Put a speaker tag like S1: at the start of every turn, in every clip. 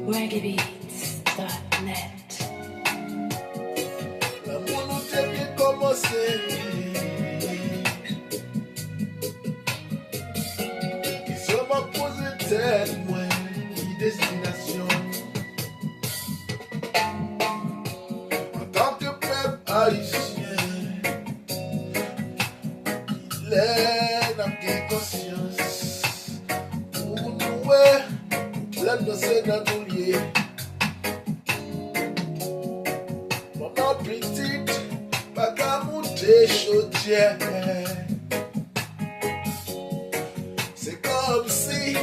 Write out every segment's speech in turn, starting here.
S1: Reggaebeats.net.
S2: La mono t'aime bien commencer. Ils se m'ont posé tête, moi, qui destination. En tant que peuple haïtien, il est dans quelle conscience. Pour nous, plein de ces nanouliers. Maman petite, pas qu'à monter chaudière. C'est comme si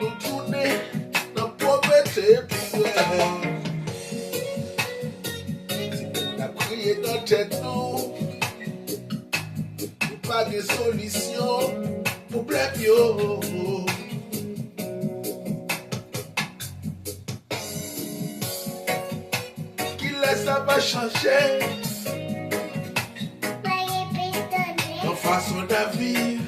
S2: nous tournions dans pauvreté pire. Si on a crié dans tête nous, pas de solution, problème yo. Ça va changer nos façons de vivre.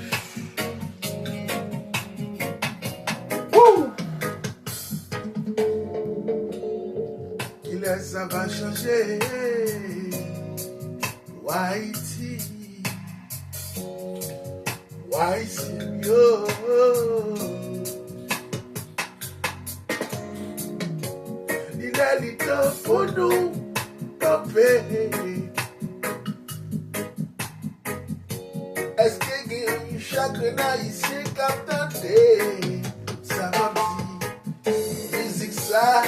S2: Ça va changer Haïti, Haïti, yo. Il est le temps pour nous. Est-ce qu'il y a chaque haïtien qui attendait? Ça va dire, musique ça.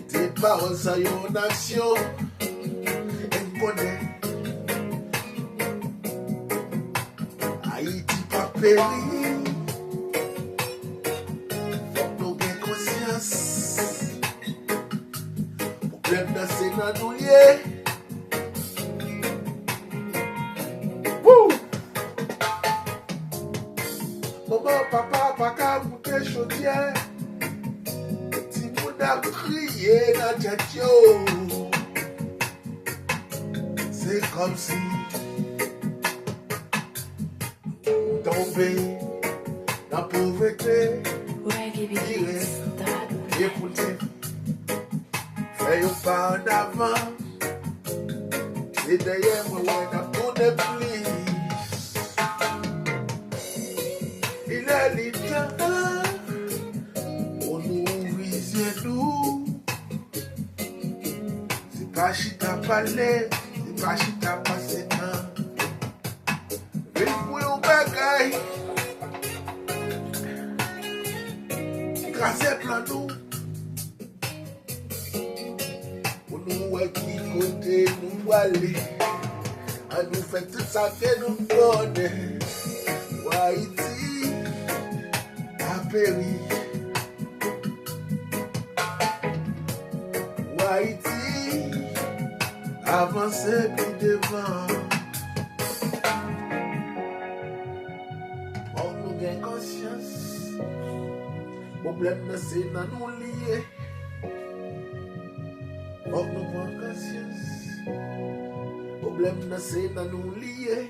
S2: Tes paroles ça y en action. Elle connaît. Haïti pas péri. Problème dans ces nanouliers. Maman, papa, pas qu'à monter chaudière. Si moun a crié dans tête yo. C'est comme si on tombait dans la pauvreté. Écoutez. Et on part en avant. C'est derrière moi, on a pour de plus. Il est le temps pour nous ouvrir nous. C'est pas chita parler, c'est pas chita passer temps. Mais pour un bagaille, grâce à plan nous. Nous qui côté nous aller, à nous faire tout ça que nous connaît. Haïti a péri. Haïti avance plus devant. On nous gagne conscience. Problème c'est dans nous liés. Faut nous prendre conscience. Problème c'est dans nous lier.